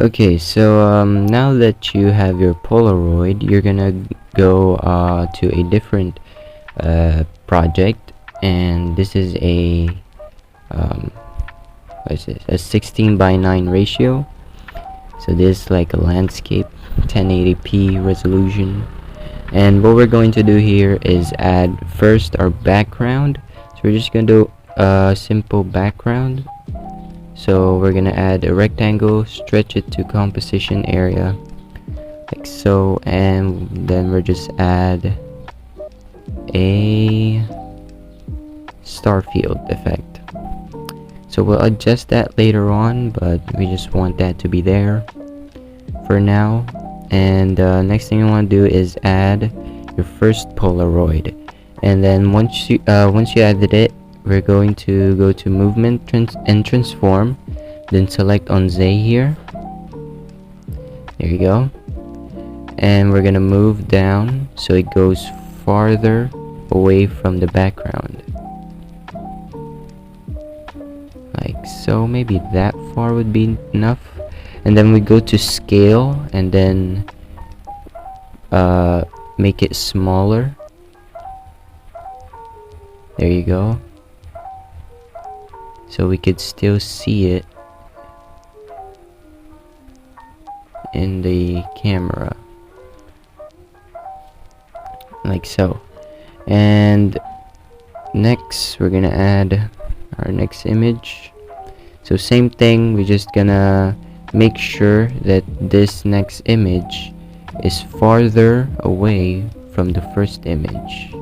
Okay, so now that you have your Polaroid, you're gonna go to a different project, and this is a what is this? A 16 by 9 ratio. So this is like a landscape, 1080p resolution. And what we're going to do here is add first our background. So we're just gonna do a simple background. So we're gonna add a rectangle, stretch it to composition area like so, and then we're just add a star field effect. So we'll adjust that later on, but we just want that to be there for now. And next thing you want to do is add your first Polaroid, and then once you added it, we're going to go to movement and transform, then select on Z here. There you go. And we're gonna move down so it goes farther away from the background, like so. Maybe that far would be enough. And then we go to scale, and then make it smaller. There you go. So we could still see it in the camera, like so. And next we're gonna add our next image. So same thing, we're just gonna make sure that this next image is farther away from the first image.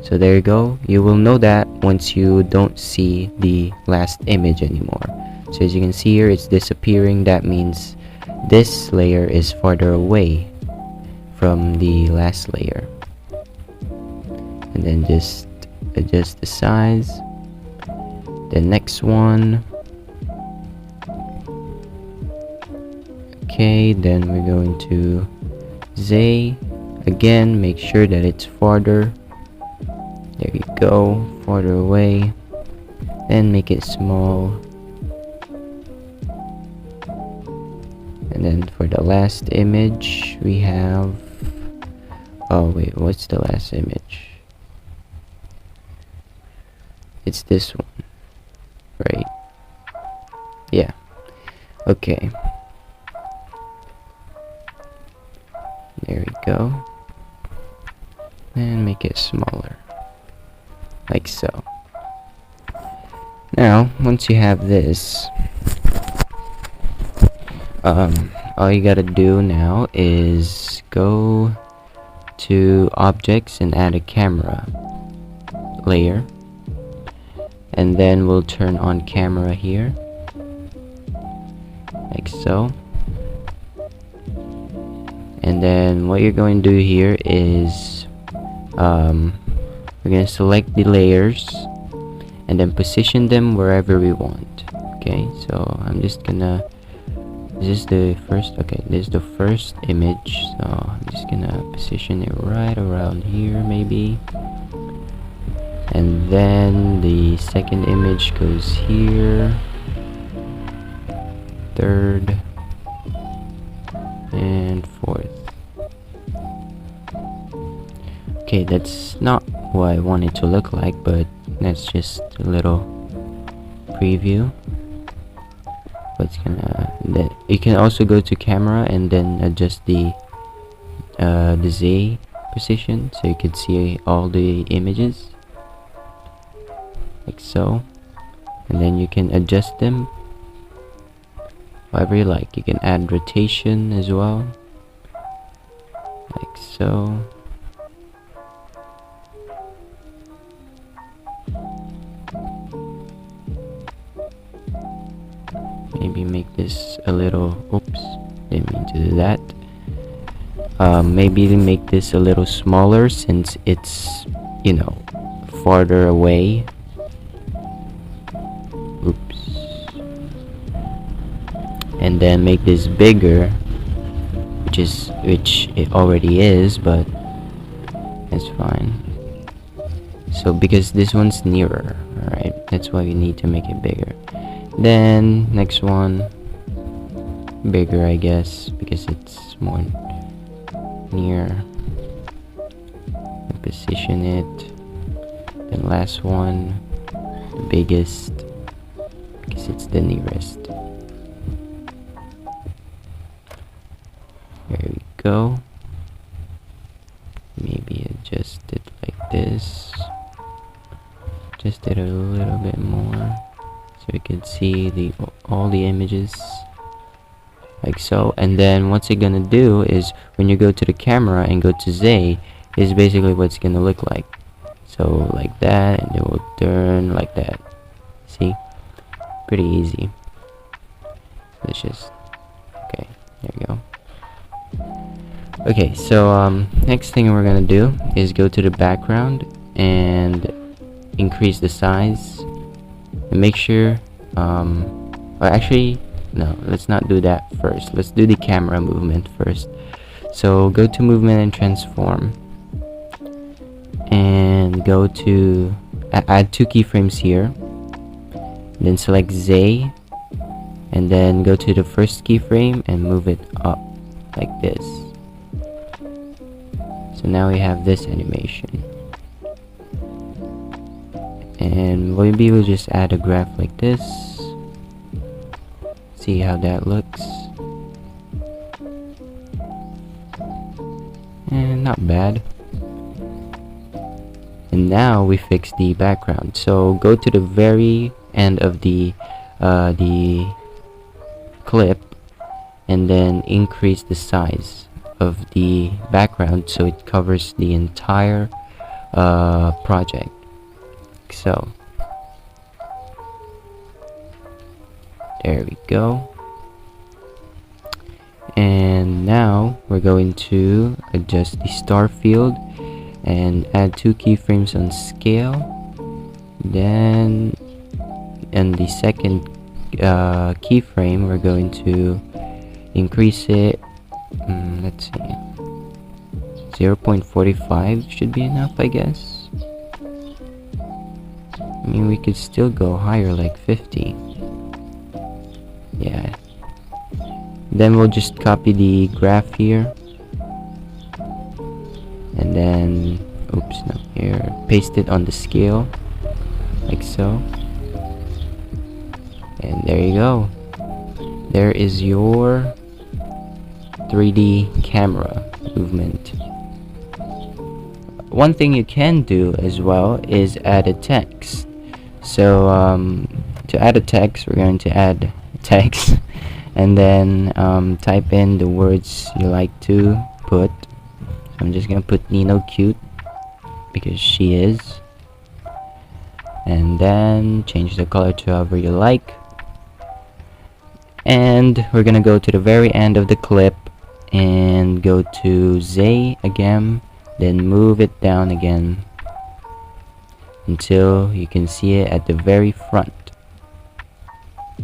So there you go. You will know that once you don't see the last image anymore. So as you can see here, it's disappearing. That means this layer is farther away from the last layer. And then just adjust the size. The next one. Okay, then we're going to Z. Again, make sure that it's farther. There you go, farther away. Then make it small. And then for the last image, we have... Oh wait, what's the last image? It's this one, right? Yeah. Okay. There we go. And make it smaller, like so. Now once you have this, all you gotta do now is go to objects and add a camera layer, and then we'll turn on camera here, like so. And then what you're going to do here is we're going to select the layers and then position them wherever we want. Okay, so I'm just gonna, this is the first, okay, this is the first image, so I'm just gonna position it right around here maybe. And then the second image goes here, third, and fourth. Okay, that's not what I want it to look like, but that's just a little preview. What's gonna, then you can also go to camera and then adjust the Z position so you can see all the images, like so. And then you can adjust them however you like. You can add rotation as well, like so. Maybe make this a little, oops, didn't mean to do that. Maybe make this a little smaller since it's, you know, farther away. Oops. And then make this bigger, which it already is, but it's fine. So because this one's nearer, alright, that's why we need to make it bigger. Then next one, bigger, I guess, because it's more near. Position it. Then last one, the biggest, because it's the nearest. There we go. Maybe adjust it like this. Just it a little bit more, so we can see all the images, like so. And then what's it gonna do is when you go to the camera and go to Z, is basically what it's gonna look like. So like that, and it will turn like that. See, pretty easy. Let's just, okay, there we go. Okay, so next thing we're gonna do is go to the background and increase the size, and make sure or actually no, let's not do that first. Let's do the camera movement first. So go to movement and transform, and go to add 2 keyframes here, then select Z, and then go to the first keyframe and move it up like this. So now we have this animation, and maybe we'll just add a graph like this. See how that looks. And not bad. And now we fix the background. So go to the very end of the clip, and then increase the size of the background so it covers the entire project. So there we go. And now we're going to adjust the star field and add 2 keyframes on scale. Then in the second keyframe we're going to increase it, let's see, 0.45 should be enough, I guess. I mean, we could still go higher, like 50. Yeah. Then we'll just copy the graph here, and then oops, no, here, paste it on the scale like so. And there you go. There is your 3D camera movement. One thing you can do as well is add a text. So to add a text, we're going to add text and then type in the words you like to put. I'm just gonna put Nino cute because she is, and then change the color to however you like. And we're gonna go to the very end of the clip and go to Z again, then move it down again until you can see it at the very front,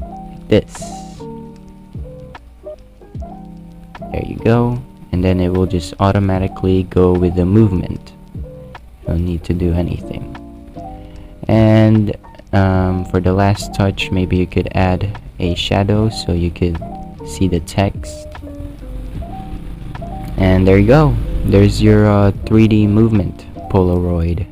like this. There you go. And then it will just automatically go with the movement. You don't need to do anything. And for the last touch, maybe you could add a shadow so you could see the text. And there you go. There's your 3D movement Polaroid.